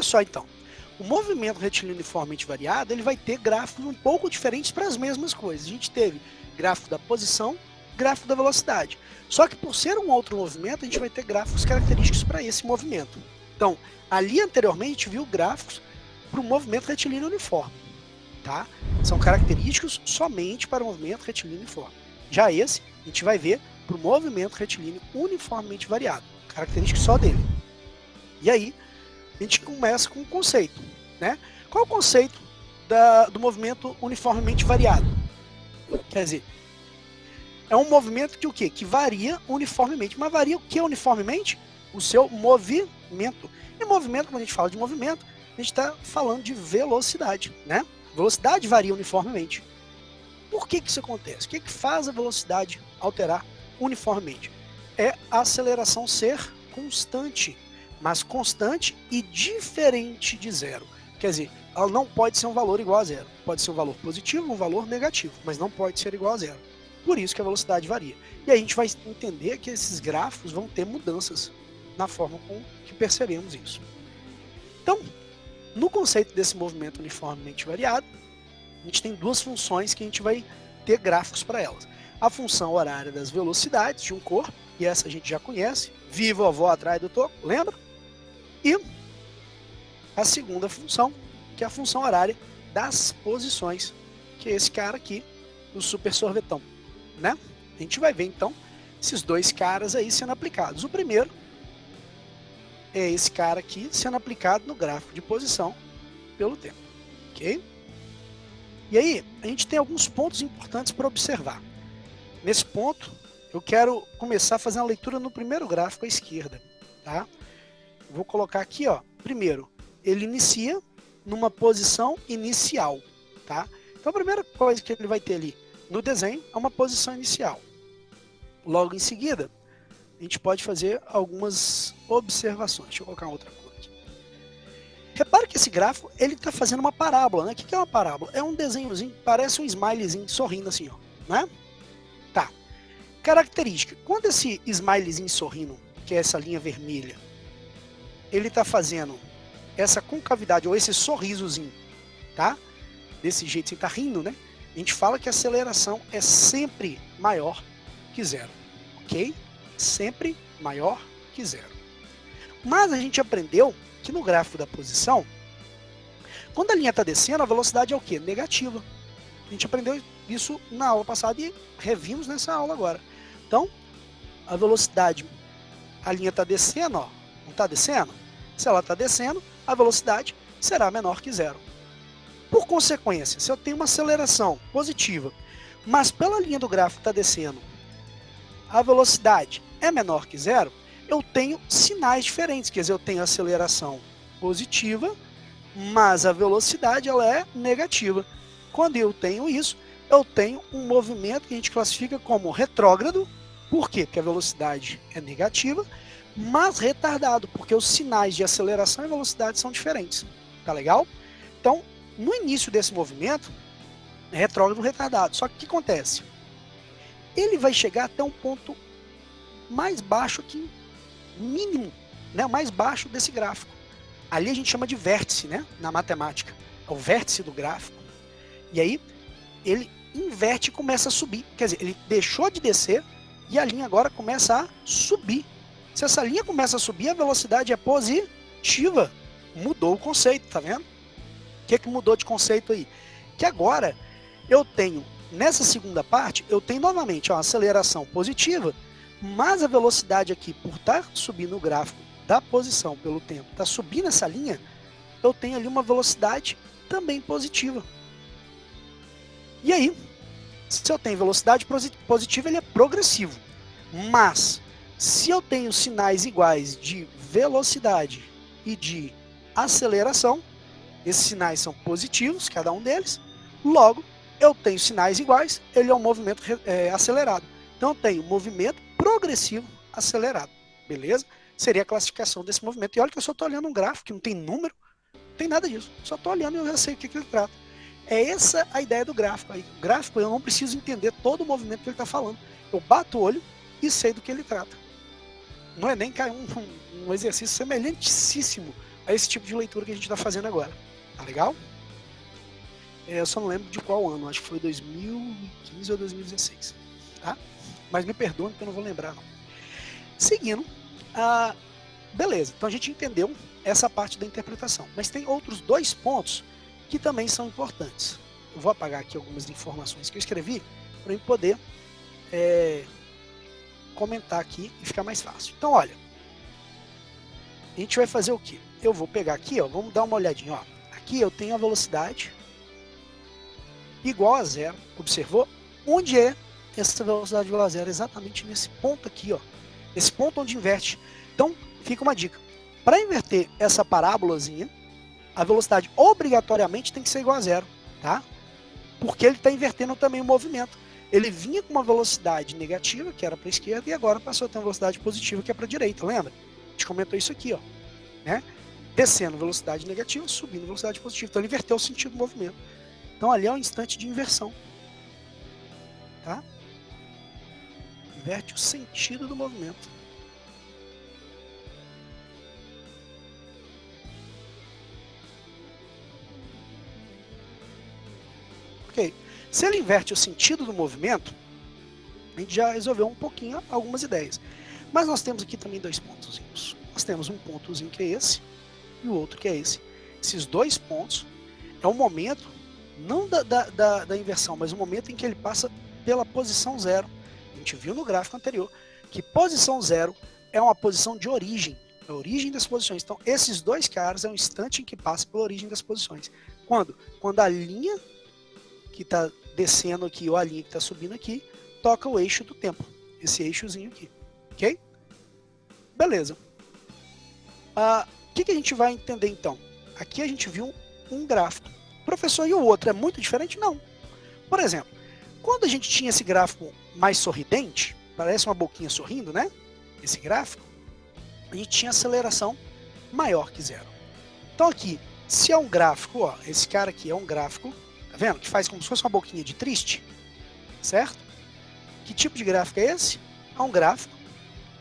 só então, o movimento retilíneo uniformemente variado, ele vai ter gráficos um pouco diferentes para as mesmas coisas. A gente teve gráfico da posição, gráfico da velocidade. Só que por ser um outro movimento, a gente vai ter gráficos característicos para esse movimento. Então, ali anteriormente, a gente viu gráficos para o movimento retilíneo uniforme. Tá? São característicos somente para o movimento retilíneo uniforme. Já esse, a gente vai ver para o movimento retilíneo uniformemente variado. Característica só dele. E aí, a gente começa com o conceito. Né? Qual é o conceito do movimento uniformemente variado? Quer dizer, é um movimento que o quê? Que varia uniformemente. Mas varia o que uniformemente? O seu movimento. E movimento, quando a gente fala de movimento, a gente está falando de velocidade, né? Velocidade varia uniformemente. Por que isso acontece? O que faz a velocidade alterar uniformemente? É a aceleração ser constante, mas constante e diferente de zero. Quer dizer, ela não pode ser um valor igual a zero. Pode ser um valor positivo, um valor negativo, mas não pode ser igual a zero. Por isso que a velocidade varia. E aí a gente vai entender que esses gráficos vão ter mudanças na forma com que percebemos isso. Então, no conceito desse movimento uniformemente variado, a gente tem duas funções que a gente vai ter gráficos para elas. A função horária das velocidades de um corpo, e essa a gente já conhece, viva a avó atrás do toco, lembra? E a segunda função, que é a função horária das posições, que é esse cara aqui, o super sorvetão, né? A gente vai ver então esses dois caras aí sendo aplicados. O primeiro é esse cara aqui sendo aplicado no gráfico de posição pelo tempo, ok? E aí, a gente tem alguns pontos importantes para observar. Nesse ponto, eu quero começar a fazer uma leitura no primeiro gráfico à esquerda, tá? Vou colocar aqui, ó, primeiro, ele inicia numa posição inicial, tá? Então a primeira coisa que ele vai ter ali no desenho é uma posição inicial. Logo em seguida, a gente pode fazer algumas observações. Deixa eu colocar outra cor aqui. Repare que esse gráfico, ele está fazendo uma parábola, né? O que é uma parábola? É um desenhozinho, parece um smileyzinho sorrindo assim, ó, né? Tá. Característica. Quando esse smileyzinho sorrindo, que é essa linha vermelha, ele está fazendo essa concavidade, ou esse sorrisozinho, tá? Desse jeito, você está rindo, né? A gente fala que a aceleração é sempre maior que zero, ok? Sempre maior que zero. Mas a gente aprendeu que no gráfico da posição, quando a linha está descendo, a velocidade é o quê? Negativa. A gente aprendeu isso na aula passada e revimos nessa aula agora. Então, a velocidade, a linha está descendo, ó, não está descendo? Se ela está descendo, a velocidade será menor que zero. Por consequência, se eu tenho uma aceleração positiva, mas pela linha do gráfico está descendo, a velocidade é menor que zero, eu tenho sinais diferentes, quer dizer, eu tenho aceleração positiva, mas a velocidade ela é negativa. Quando eu tenho isso, eu tenho um movimento que a gente classifica como retrógrado. Por quê? Porque a velocidade é negativa, mas retardado, porque os sinais de aceleração e velocidade são diferentes. Tá legal? Então, no início desse movimento, é retrógrado retardado. Só que o que acontece? Ele vai chegar até um ponto mais baixo aqui, mínimo, né, mais baixo desse gráfico. Ali a gente chama de vértice, né, na matemática. É o vértice do gráfico. E aí ele inverte e começa a subir. Quer dizer, ele deixou de descer e a linha agora começa a subir. Se essa linha começa a subir, a velocidade é positiva. Mudou o conceito, tá vendo? O que mudou de conceito aí? Que agora eu tenho, nessa segunda parte, eu tenho novamente uma aceleração positiva, mas a velocidade aqui, por estar subindo o gráfico da posição pelo tempo, está subindo essa linha, eu tenho ali uma velocidade também positiva. E aí, se eu tenho velocidade positiva, ele é progressivo. Mas, se eu tenho sinais iguais de velocidade e de aceleração, esses sinais são positivos, cada um deles, logo, eu tenho sinais iguais, ele é um movimento acelerado. Então, eu tenho movimento progressivo acelerado, beleza? Seria a classificação desse movimento. E olha que eu só estou olhando um gráfico que não tem número, não tem nada disso. Só estou olhando e eu já sei o que ele trata. É essa a ideia do gráfico aí. O gráfico eu não preciso entender todo o movimento que ele está falando. Eu bato o olho e sei do que ele trata. Não é nem um exercício semelhantíssimo É esse tipo de leitura que a gente está fazendo agora. Tá legal? Eu só não lembro de qual ano, acho que foi 2015 ou 2016. Tá? Mas me perdoem porque eu não vou lembrar, não. Seguindo, beleza, então a gente entendeu essa parte da interpretação. Mas tem outros dois pontos que também são importantes. Eu vou apagar aqui algumas informações que eu escrevi para eu poder comentar aqui e ficar mais fácil. Então, olha, a gente vai fazer o quê? Eu vou pegar aqui, ó, vamos dar uma olhadinha. Ó. Aqui eu tenho a velocidade igual a zero. Observou? Onde é essa velocidade igual a zero? Exatamente nesse ponto aqui, ó. Esse ponto onde inverte. Então, fica uma dica. Para inverter essa parábolazinha, a velocidade obrigatoriamente tem que ser igual a zero, tá? Porque ele está invertendo também o movimento. Ele vinha com uma velocidade negativa, que era para a esquerda, e agora passou a ter uma velocidade positiva, que é para a direita, lembra? A gente comentou isso aqui, ó, né? Descendo velocidade negativa, subindo velocidade positiva. Então ele inverteu o sentido do movimento. Então ali é um instante de inversão, tá? Inverte o sentido do movimento. Ok. Se ele inverte o sentido do movimento, a gente já resolveu um pouquinho algumas ideias. Mas nós temos aqui também dois pontozinhos. Nós temos um pontozinho que é esse e o outro que é esse. Esses dois pontos é o momento, não da inversão, mas o momento em que ele passa pela posição zero. A gente viu no gráfico anterior que posição zero é uma posição de origem, a origem das posições. Então, esses dois caras é um instante em que passa pela origem das posições. Quando? Quando a linha que está descendo aqui ou a linha que está subindo aqui toca o eixo do tempo, esse eixozinho aqui, ok? Beleza. O que a gente vai entender então? Aqui a gente viu um gráfico. Professor, e o outro é muito diferente? Não. Por exemplo, quando a gente tinha esse gráfico mais sorridente, parece uma boquinha sorrindo, né? Esse gráfico, a gente tinha aceleração maior que zero. Então aqui, se é um gráfico, ó, esse cara aqui é um gráfico, tá vendo? Que faz como se fosse uma boquinha de triste, certo? Que tipo de gráfico é esse? É um gráfico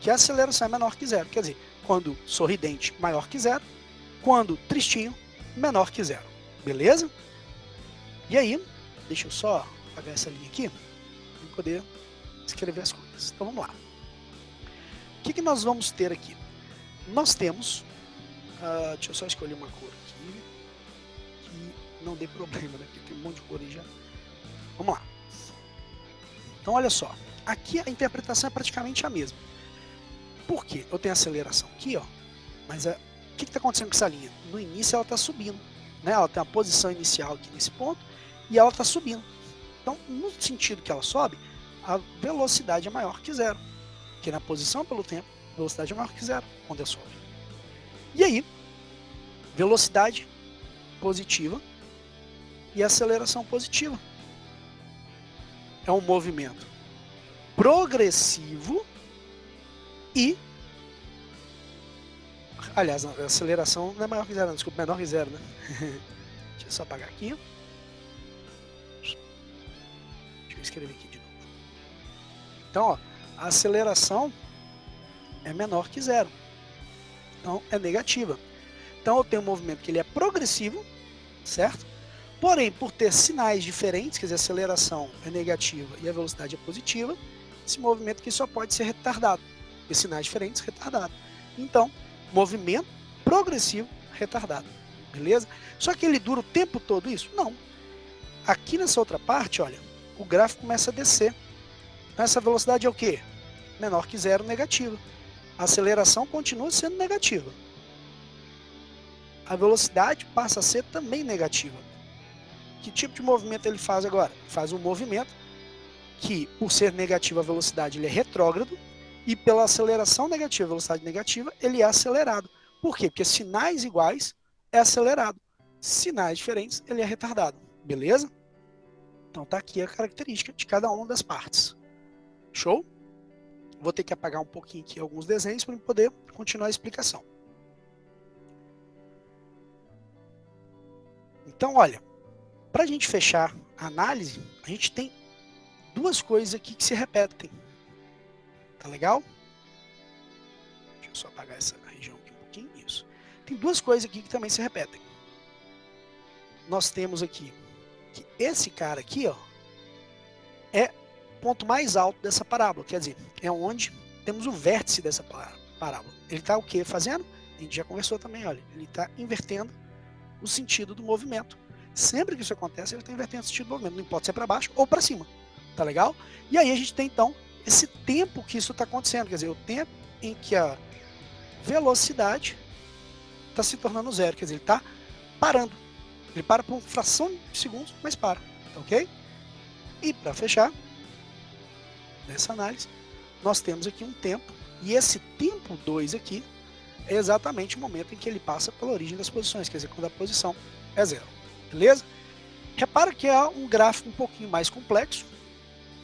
que a aceleração é menor que zero. Quer dizer, quando sorridente, maior que zero. Quando tristinho, menor que zero. Beleza? E aí, deixa eu só apagar essa linha aqui para poder escrever as coisas. Então vamos lá. O que nós vamos ter aqui? Nós temos, deixa eu só escolher uma cor aqui, que não dê problema, né? Porque tem um monte de cor aí já. Vamos lá. Então olha só, aqui a interpretação é praticamente a mesma. Por quê? Eu tenho aceleração aqui, ó, mas o que está acontecendo com essa linha? No início ela está subindo, né? Ela tem a posição inicial aqui nesse ponto e ela está subindo. Então, no sentido que ela sobe, a velocidade é maior que zero, porque na posição pelo tempo, a velocidade é maior que zero quando ela sobe. E aí, velocidade positiva e aceleração positiva. É um movimento progressivo e, aliás, a aceleração não é maior que zero, não, desculpa, menor que zero, né? Deixa eu só apagar aqui. Deixa eu escrever aqui de novo. Então, ó, a aceleração é menor que zero. Então, é negativa. Então, eu tenho um movimento que ele é progressivo, certo? Porém, por ter sinais diferentes, quer dizer, a aceleração é negativa e a velocidade é positiva, esse movimento aqui só pode ser retardado. Porque sinais diferentes, retardado. Então, movimento progressivo, retardado. Beleza? Só que ele dura o tempo todo isso? Não. Aqui nessa outra parte, olha, o gráfico começa a descer. Então, essa velocidade é o quê? Menor que zero, negativa. A aceleração continua sendo negativa. A velocidade passa a ser também negativa. Que tipo de movimento ele faz agora? Faz um movimento que, por ser negativa a velocidade, ele é retrógrado, e pela aceleração negativa, velocidade negativa, ele é acelerado. Por quê? Porque sinais iguais é acelerado. Sinais diferentes, ele é retardado. Beleza? Então tá aqui a característica de cada uma das partes. Show? Vou ter que apagar um pouquinho aqui alguns desenhos para poder continuar a explicação. Então, olha, para a gente fechar a análise, a gente tem duas coisas aqui que se repetem. Tá legal? Deixa eu só apagar essa região aqui um pouquinho. Isso. Tem duas coisas aqui que também se repetem. Nós temos aqui que esse cara aqui, ó, é o ponto mais alto dessa parábola, quer dizer, é onde temos o vértice dessa parábola. Ele está o que fazendo? A gente já conversou também, olha, ele está invertendo o sentido do movimento. Sempre que isso acontece, ele está invertendo o sentido do movimento, não importa se é para baixo ou para cima, tá legal? E aí a gente tem então esse tempo que isso está acontecendo, quer dizer, o tempo em que a velocidade está se tornando zero, quer dizer, ele está parando. Ele para por uma fração de segundos, mas para, tá ok? E para fechar, nessa análise, nós temos aqui um tempo, e esse tempo 2 aqui é exatamente o momento em que ele passa pela origem das posições, quer dizer, quando a posição é zero, beleza? Repara que é um gráfico um pouquinho mais complexo,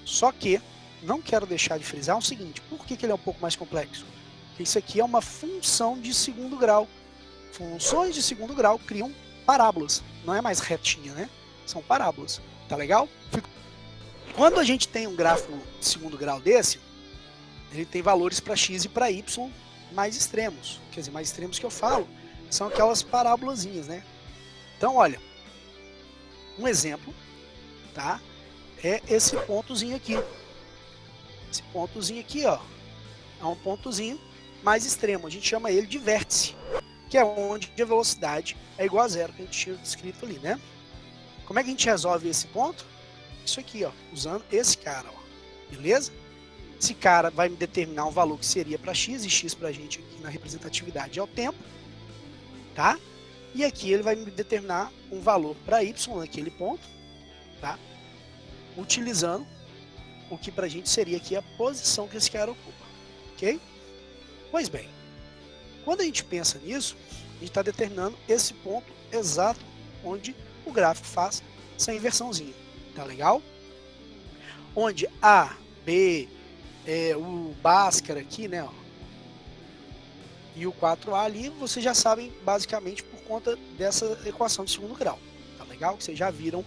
só que não quero deixar de frisar o seguinte, por que ele é um pouco mais complexo? Porque isso aqui é uma função de segundo grau. Funções de segundo grau criam parábolas, não é mais retinha, né? São parábolas, tá legal? Quando a gente tem um gráfico de segundo grau desse, ele tem valores para x e para y mais extremos. Quer dizer, mais extremos que eu falo são aquelas parábolazinhas, né? Então, olha, um exemplo, tá? É esse pontozinho aqui. Esse pontozinho aqui, ó, é um pontozinho mais extremo. A gente chama ele de vértice, que é onde a velocidade é igual a zero, que a gente tinha descrito ali, né? Como é que a gente resolve esse ponto? Isso aqui, ó, usando esse cara, ó, beleza? Esse cara vai me determinar um valor que seria para x, e x para a gente aqui na representatividade é o tempo, tá? E aqui ele vai me determinar um valor para y naquele ponto, tá? Utilizando o que para a gente seria aqui a posição que esse cara ocupa, ok? Pois bem, quando a gente pensa nisso, a gente está determinando esse ponto exato onde o gráfico faz essa inversãozinha, tá legal? Onde A, B, o Bhaskara aqui, né, ó, e o 4A ali, vocês já sabem basicamente por conta dessa equação de segundo grau, tá legal? Que vocês já viram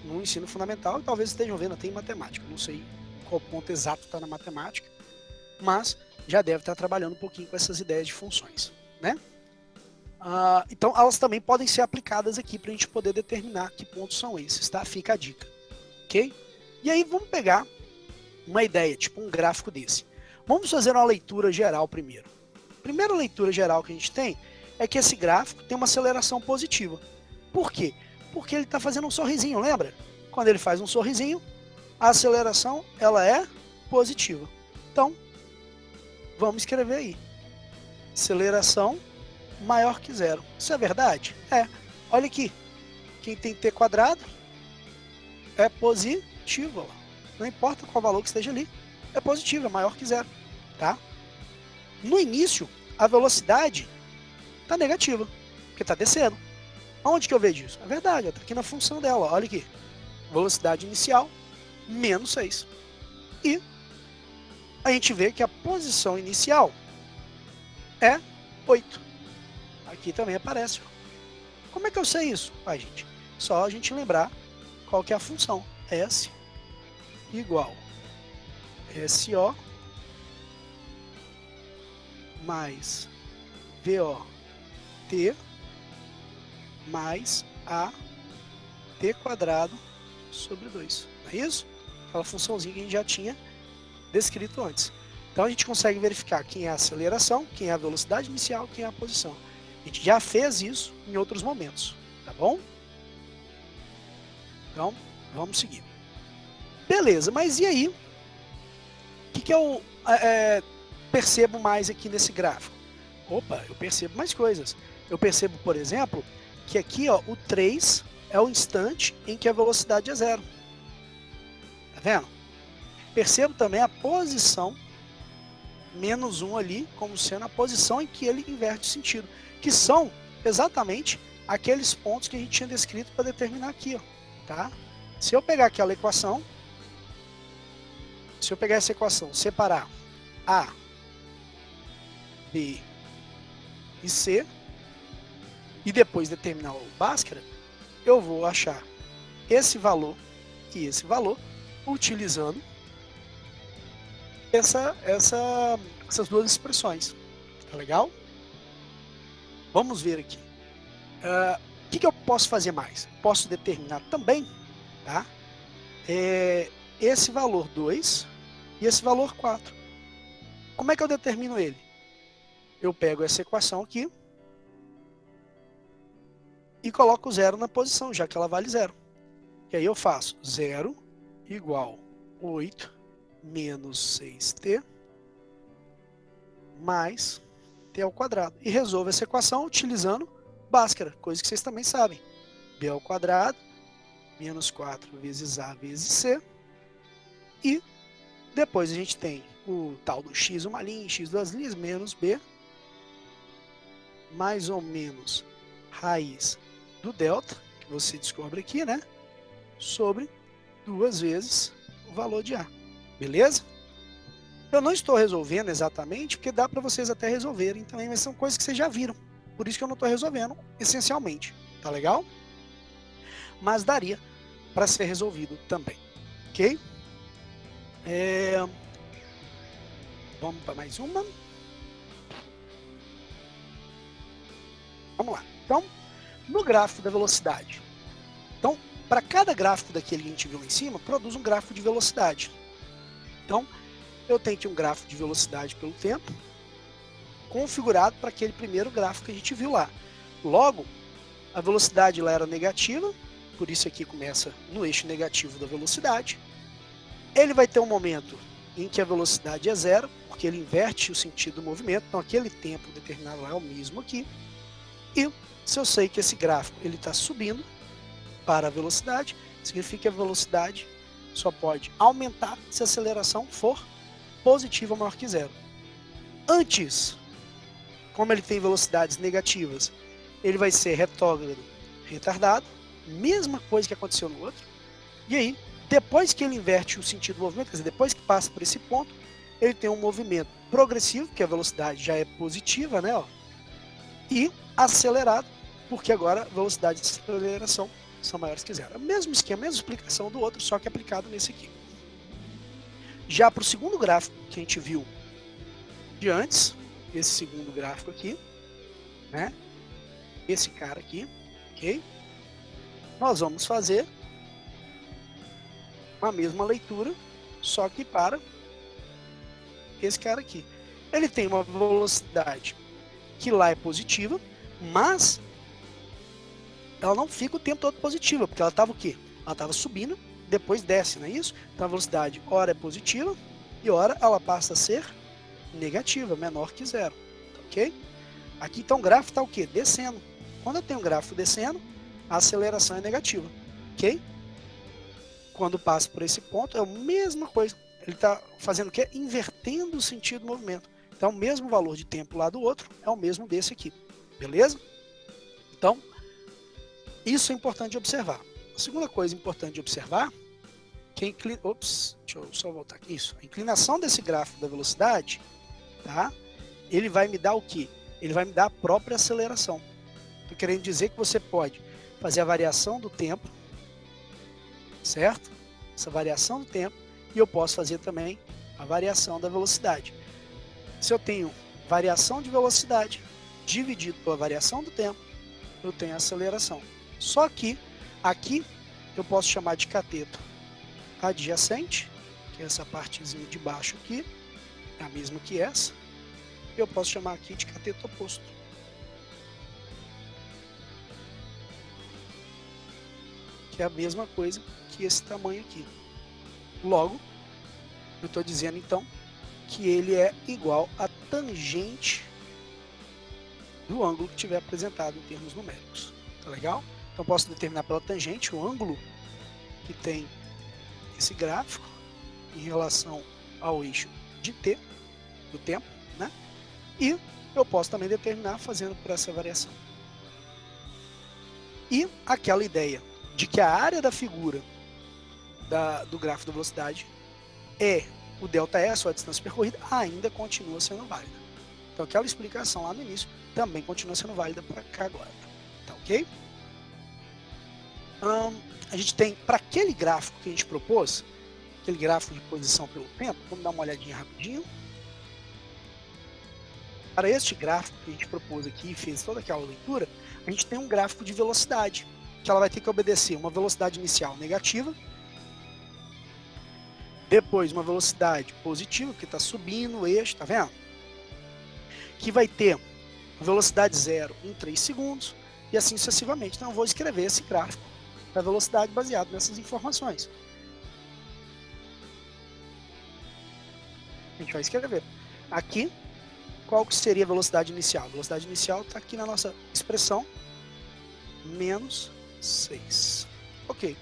no ensino fundamental e talvez estejam vendo até em matemática, não sei qual ponto exato está na matemática, mas já deve estar trabalhando um pouquinho com essas ideias de funções, né? Então elas também podem ser aplicadas aqui para a gente poder determinar que pontos são esses, tá? Fica a dica, ok? E aí vamos pegar uma ideia, tipo um gráfico desse. Vamos fazer uma leitura geral primeiro. A primeira leitura geral que a gente tem é que esse gráfico tem uma aceleração positiva. Por quê? Porque ele está fazendo um sorrisinho, lembra? Quando ele faz um sorrisinho, a aceleração ela é positiva. Então, vamos escrever aí. Aceleração maior que zero. Isso é verdade? É. Olha aqui. Quem tem t quadrado é positivo. Ó. Não importa qual valor que esteja ali. É positivo, é maior que zero. Tá? No início, a velocidade está negativa. Porque está descendo. Onde que eu vejo isso? É verdade. Está aqui na função dela. Ó. Olha aqui. Velocidade inicial menos 6. E a gente vê que a posição inicial é 8. Aqui também aparece. Como é que eu sei isso? Gente, só a gente lembrar qual que é a função. S igual SO mais VOT mais AT quadrado sobre 2. Não é isso? Aquela funçãozinha que a gente já tinha descrito antes. Então a gente consegue verificar quem é a aceleração, quem é a velocidade inicial, quem é a posição. A gente já fez isso em outros momentos, tá bom? Então, vamos seguir. Beleza, mas e aí? O que eu percebo mais aqui nesse gráfico? Opa, eu percebo mais coisas. Eu percebo, por exemplo, que aqui ó, o 3 é o instante em que a velocidade é zero. Tá vendo? Percebo também a posição menos 1 ali como sendo a posição em que ele inverte o sentido, que são exatamente aqueles pontos que a gente tinha descrito para determinar aqui, ó, tá? Se eu pegar aquela equação, se eu pegar essa equação, separar A, B e C, e depois determinar o Bhaskara, eu vou achar esse valor e esse valor utilizando essas duas expressões. Tá legal? vamos ver aqui. O que eu posso fazer mais? Posso determinar também, tá? Esse valor 2 e esse valor 4. Como é que eu determino ele? Eu pego essa equação aqui e coloco 0 na posição, já que ela vale 0. E aí eu faço 0 igual 8 menos 6t mais t ao quadrado. E resolvo essa equação utilizando Bhaskara, coisa que vocês também sabem. b ao quadrado menos 4 vezes a vezes c. E depois a gente tem o tal do x uma linha, x duas linhas, menos b, mais ou menos raiz do delta, que você descobre aqui, né? Sobre 2 vezes o valor de A. Beleza? Eu não estou resolvendo exatamente, porque dá para vocês até resolverem também, mas são coisas que vocês já viram. Por isso que eu não estou resolvendo, essencialmente. Tá legal? Mas daria para ser resolvido também. Ok? Vamos para mais uma. Vamos lá. Então, no gráfico da velocidade. Então, para cada gráfico daquele que a gente viu lá em cima, produz um gráfico de velocidade. Então, eu tenho aqui um gráfico de velocidade pelo tempo, configurado para aquele primeiro gráfico que a gente viu lá. Logo, a velocidade lá era negativa, por isso aqui começa no eixo negativo da velocidade. Ele vai ter um momento em que a velocidade é zero, porque ele inverte o sentido do movimento, então aquele tempo determinado lá é o mesmo aqui. E se eu sei que esse gráfico está subindo para a velocidade, significa que a velocidade só pode aumentar se a aceleração for positiva ou maior que zero. Antes, como ele tem velocidades negativas, ele vai ser retrógrado, retardado, mesma coisa que aconteceu no outro. E aí, depois que ele inverte o sentido do movimento, quer dizer, depois que passa por esse ponto, ele tem um movimento progressivo, que a velocidade já é positiva, né? Ó, e acelerado, porque agora a velocidade de aceleração são maiores que zero. É o mesmo esquema, a mesma explicação do outro, só que aplicado nesse aqui. Já para o segundo gráfico que a gente viu de antes, esse segundo gráfico aqui, né? Esse cara aqui, ok? Nós vamos fazer a mesma leitura, só que para esse cara aqui. Ele tem uma velocidade que lá é positiva, mas ela não fica o tempo todo positiva, porque ela estava o quê? Ela estava subindo, depois desce, não é isso? Então a velocidade ora é positiva e ora ela passa a ser negativa, menor que zero, ok? Aqui então o gráfico está o quê? Descendo. Quando eu tenho um gráfico descendo, a aceleração é negativa, ok? Quando passa por esse ponto é a mesma coisa. Ele está fazendo o quê? Invertendo o sentido do movimento. Então o mesmo valor de tempo lá do outro é o mesmo desse aqui, beleza? Então, isso é importante de observar. A segunda coisa importante de observar, que a deixa eu só voltar aqui. Isso, a inclinação desse gráfico da velocidade, tá? Ele vai me dar o quê? Ele vai me dar a própria aceleração. Estou querendo dizer que você pode fazer a variação do tempo, certo? Essa variação do tempo, e eu posso fazer também a variação da velocidade. Se eu tenho variação de velocidade dividido pela variação do tempo, eu tenho a aceleração. Só que aqui eu posso chamar de cateto adjacente, que é essa partezinha de baixo aqui, é a mesma que essa. Eu posso chamar aqui de cateto oposto. Que é a mesma coisa que esse tamanho aqui. Logo, eu estou dizendo então que ele é igual a tangente do ângulo que tiver apresentado em termos numéricos. Tá legal? Então posso determinar pela tangente o ângulo que tem esse gráfico em relação ao eixo de t, do tempo, né? E eu posso também determinar fazendo por essa variação. E aquela ideia de que a área da figura do gráfico da velocidade é o ΔS, ou a distância percorrida, ainda continua sendo válida. Então aquela explicação lá no início também continua sendo válida para cá agora. Tá ok? A gente tem, para aquele gráfico que a gente propôs, aquele gráfico de posição pelo tempo, vamos dar uma olhadinha rapidinho. Para este gráfico que a gente propôs aqui e fez toda aquela leitura, a gente tem um gráfico de velocidade, que ela vai ter que obedecer uma velocidade inicial negativa, depois uma velocidade positiva, que está subindo o eixo, tá vendo? Que vai ter velocidade zero em 3 segundos, e assim sucessivamente. Então eu vou escrever esse gráfico da velocidade baseado nessas informações. A gente vai escrever aqui qual que seria a velocidade inicial. A velocidade inicial está aqui na nossa expressão, menos 6. Ok.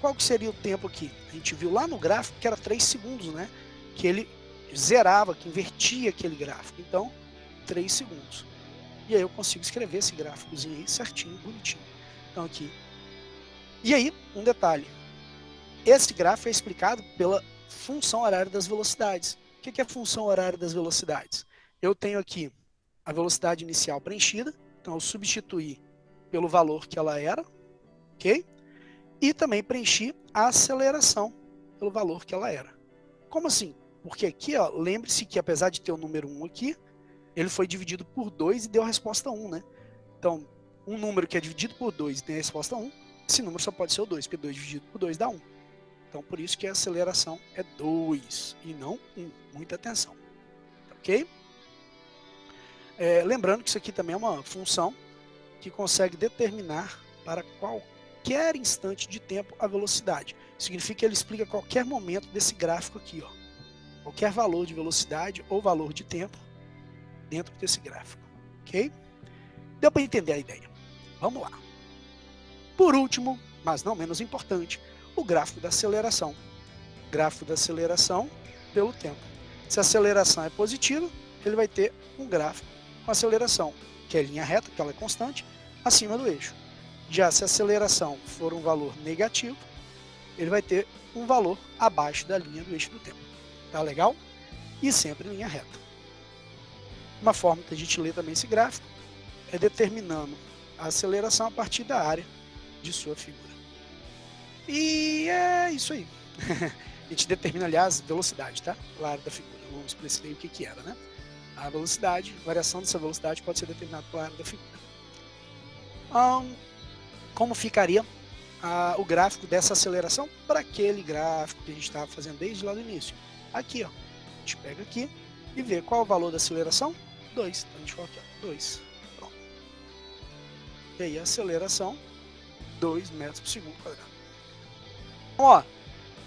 Qual que seria o tempo aqui? A gente viu lá no gráfico que era 3 segundos, né? Que ele zerava, que invertia aquele gráfico. Então, 3 segundos. E aí eu consigo escrever esse gráficozinho aí certinho, bonitinho. Então aqui. E aí, um detalhe. Esse gráfico é explicado pela função horária das velocidades. O que é a função horária das velocidades? Eu tenho aqui a velocidade inicial preenchida. Então eu substituí pelo valor que ela era. Ok? E também preenchi a aceleração pelo valor que ela era. Como assim? Porque aqui, ó, lembre-se que apesar de ter o número 1 aqui, ele foi dividido por 2 e deu a resposta 1, né? Então, um número que é dividido por 2 e tem a resposta 1, esse número só pode ser o 2, porque 2 dividido por 2 dá 1. Então, por isso que a aceleração é 2 e não 1. Muita atenção. Ok? Lembrando que isso aqui também é uma função que consegue determinar para qualquer instante de tempo a velocidade. Significa que ele explica qualquer momento desse gráfico aqui, ó. Qualquer valor de velocidade ou valor de tempo dentro desse gráfico, ok? Deu para entender a ideia? Vamos lá. Por último, mas não menos importante, o gráfico da aceleração. Gráfico da aceleração pelo tempo. Se a aceleração é positiva, ele vai ter um gráfico com aceleração, que é linha reta, que ela é constante, acima do eixo. Já se a aceleração for um valor negativo, ele vai ter um valor abaixo da linha do eixo do tempo. Tá legal? E sempre em linha reta. Uma forma que a gente lê também esse gráfico é determinando a aceleração a partir da área de sua figura. E é isso aí. A gente determina, aliás, velocidade, tá? Pela área da figura. Vamos explicar o que era, né? A velocidade, a variação dessa velocidade pode ser determinada pela área da figura. Como ficaria o gráfico dessa aceleração para aquele gráfico que a gente estava fazendo desde lá do início? Aqui, ó. A gente pega aqui e vê qual é o valor da aceleração? 2. Então a gente coloca aqui, ó, 2. Pronto. E aí a aceleração, 2 metros por segundo quadrado. Então, ó,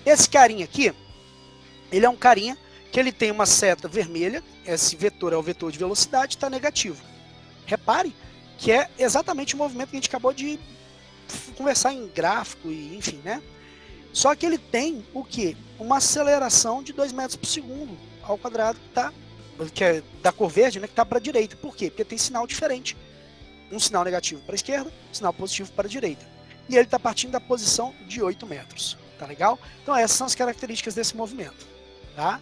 esse carinha aqui, ele é um carinha que ele tem uma seta vermelha, esse vetor é o vetor de velocidade, está negativo. Repare que é exatamente o movimento que a gente acabou de conversar em gráfico e enfim, né? Só que ele tem o quê? Uma aceleração de 2 metros por segundo ao quadrado, que é da cor verde, né, que está para a direita. Por quê? Porque tem sinal diferente. Um sinal negativo para a esquerda, um sinal positivo para a direita. E ele está partindo da posição de 8 metros. Tá legal? Então essas são as características desse movimento. Tá?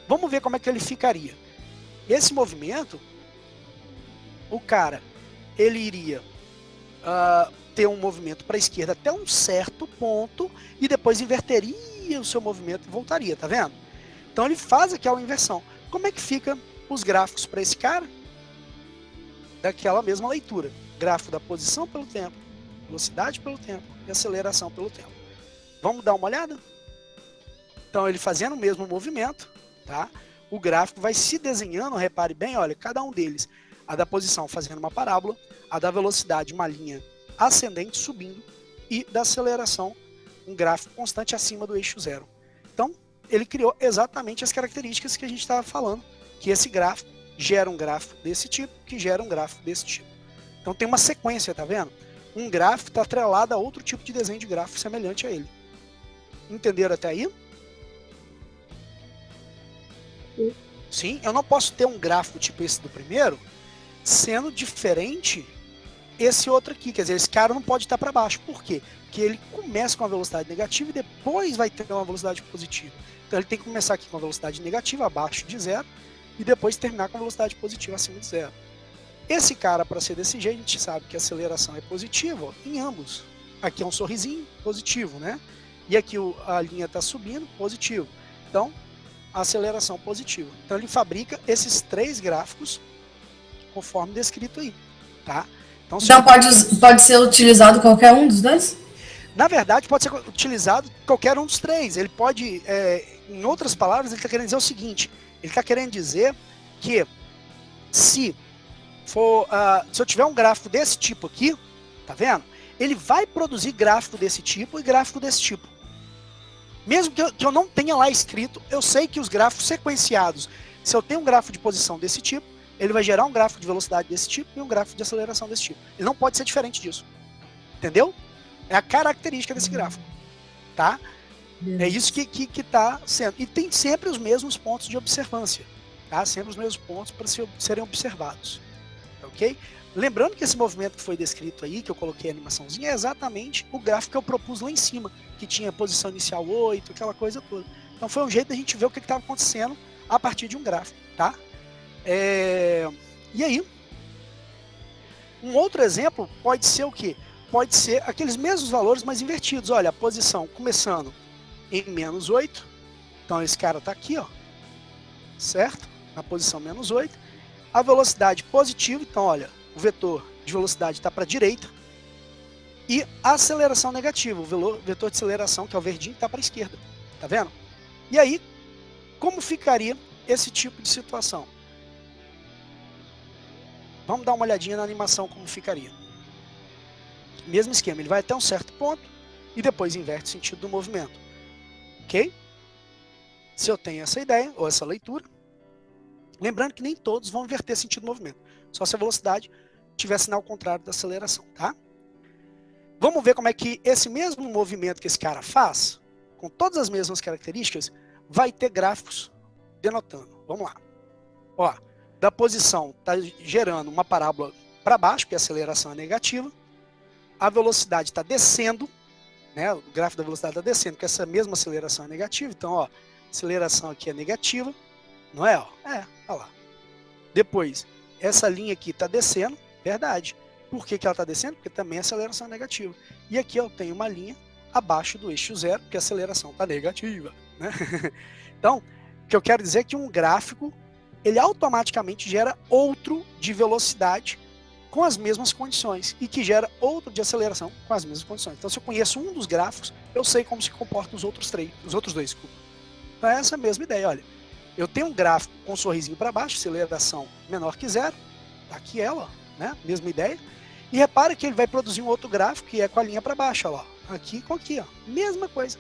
Vamos ver como é que ele ficaria. Esse movimento, o cara, ele iria ter um movimento para a esquerda até um certo ponto e depois inverteria o seu movimento e voltaria, tá vendo? Então ele faz aquela inversão. Como é que fica os gráficos para esse cara? Daquela mesma leitura. Gráfico da posição pelo tempo, velocidade pelo tempo e aceleração pelo tempo. Vamos dar uma olhada? Então ele fazendo o mesmo movimento, tá? O gráfico vai se desenhando, repare bem, olha, cada um deles. A da posição fazendo uma parábola, a da velocidade uma linha ascendente subindo e da aceleração um gráfico constante acima do eixo zero. Então ele criou exatamente as características que a gente estava falando, que esse gráfico gera um gráfico desse tipo, que gera um gráfico desse tipo. Então tem uma sequência, tá vendo? Um gráfico está atrelado a outro tipo de desenho de gráfico semelhante a ele. Entenderam até aí? Sim, eu não posso ter um gráfico tipo esse do primeiro, sendo diferente esse outro aqui. Quer dizer, esse cara não pode estar para baixo. Por quê? Porque ele começa com a velocidade negativa e depois vai ter uma velocidade positiva. Então ele tem que começar aqui com a velocidade negativa, abaixo de zero, e depois terminar com a velocidade positiva acima de zero. Esse cara, para ser desse jeito, a gente sabe que a aceleração é positiva, ó, em ambos. Aqui é um sorrisinho, positivo, né? E aqui a linha está subindo, positivo. Então, a aceleração positiva. Então ele fabrica esses 3 gráficos conforme descrito aí, tá? Então pode ser utilizado qualquer um dos dois? Na verdade, pode ser utilizado qualquer um dos três. Ele pode, em outras palavras, ele está querendo dizer o seguinte, ele está querendo dizer que se eu tiver um gráfico desse tipo aqui, tá vendo? Ele vai produzir gráfico desse tipo e gráfico desse tipo. Mesmo que eu não tenha lá escrito, eu sei que os gráficos sequenciados, se eu tenho um gráfico de posição desse tipo, ele vai gerar um gráfico de velocidade desse tipo e um gráfico de aceleração desse tipo. Ele não pode ser diferente disso. Entendeu? É a característica desse gráfico. Tá? É isso que está sendo. E tem sempre os mesmos pontos de observância. Tá? Sempre os mesmos pontos para serem observados. Ok? Lembrando que esse movimento que foi descrito aí, que eu coloquei a animaçãozinha, é exatamente o gráfico que eu propus lá em cima, que tinha posição inicial 8, aquela coisa toda. Então foi um jeito da gente ver o que estava acontecendo a partir de um gráfico, tá? E aí, um outro exemplo pode ser o quê? Pode ser aqueles mesmos valores, mas invertidos. Olha, a posição começando em menos 8, então esse cara está aqui, ó, certo? Na posição menos 8. A velocidade positiva, então olha, o vetor de velocidade está para a direita. E a aceleração negativa, o vetor de aceleração, que é o verdinho, está para a esquerda. Tá vendo? E aí, como ficaria esse tipo de situação? Vamos dar uma olhadinha na animação como ficaria. Mesmo esquema, ele vai até um certo ponto e depois inverte o sentido do movimento. Ok? Se eu tenho essa ideia, ou essa leitura, lembrando que nem todos vão inverter sentido do movimento. Só se a velocidade tiver sinal contrário da aceleração, tá? Vamos ver como é que esse mesmo movimento que esse cara faz, com todas as mesmas características, vai ter gráficos denotando. Vamos lá. Ó, da posição está gerando uma parábola para baixo, que a aceleração é negativa. A velocidade está descendo, né? O gráfico da velocidade está descendo, porque essa mesma aceleração é negativa. Então, ó, a aceleração aqui é negativa, não é? Ó? Olha lá. Depois, essa linha aqui está descendo, verdade. Por que ela está descendo? Porque também a aceleração é negativa. E aqui eu tenho uma linha abaixo do eixo zero, porque a aceleração está negativa, né? Então, o que eu quero dizer é que um gráfico, ele automaticamente gera outro de velocidade com as mesmas condições e que gera outro de aceleração com as mesmas condições. Então, se eu conheço um dos gráficos, eu sei como se comportam os outros dois. Desculpa. Então, é essa mesma ideia, olha. Eu tenho um gráfico com um sorrisinho para baixo, aceleração menor que zero, tá aqui ela, né? Mesma ideia. E repara que ele vai produzir um outro gráfico que é com a linha para baixo, ó, aqui com aqui, ó, mesma coisa.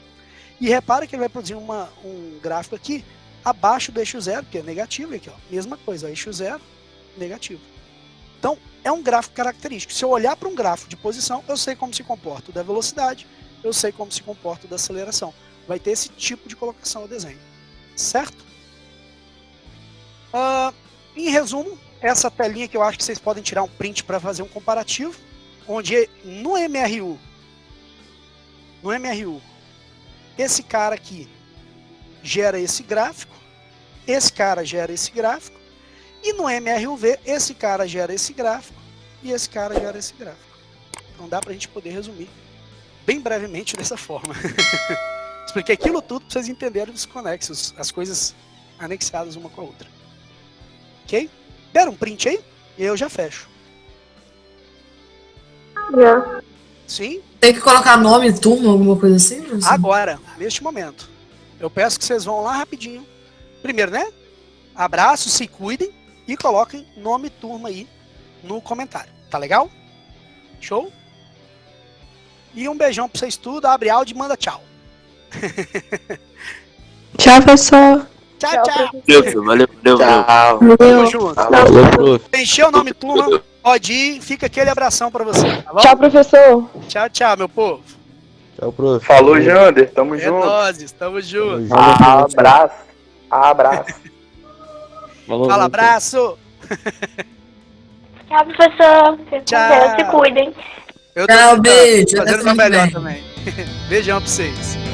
E repara que ele vai produzir um gráfico aqui abaixo do eixo zero, que é negativo, aqui, ó, mesma coisa, ó, eixo zero, negativo. Então, é um gráfico característico. Se eu olhar para um gráfico de posição, eu sei como se comporta o da velocidade, eu sei como se comporta o da aceleração. Vai ter esse tipo de colocação no desenho, certo? Em resumo, essa telinha que eu acho que vocês podem tirar um print para fazer um comparativo, onde no MRU, esse cara aqui gera esse gráfico, esse cara gera esse gráfico, e no MRUV, esse cara gera esse gráfico, e esse cara gera esse gráfico. Então dá para a gente poder resumir bem brevemente dessa forma. Expliquei aquilo tudo para vocês entenderem os conexos, as coisas anexadas uma com a outra. Ok? Deram um print aí? E eu já fecho. Yeah. Sim? Tem que colocar nome, turma, alguma coisa assim? Professor? Agora, neste momento. Eu peço que vocês vão lá rapidinho. Primeiro, né? Abraço, se cuidem e coloquem nome e turma aí no comentário. Tá legal? Show? E um beijão pra vocês tudo. Abre áudio e manda tchau. Tchau, professor. Tchau, tchau. Valeu. Tamo junto. Valeu, prof. Encheu o nome turma, pode ir. Fica aquele abração pra você. Tá bom? Tchau, professor. Tchau, meu povo. Tchau, prof. Falou, Jander. Tamo É junto. nóis, tamo junto. Abraço. Falou, Fala, prof. abraço. Tchau, professor. Fiquem com Tchau. Deus, se cuidem. Eu Tchau, beijo. fazendo Até o meu melhor semana que também. Beijão pra vocês.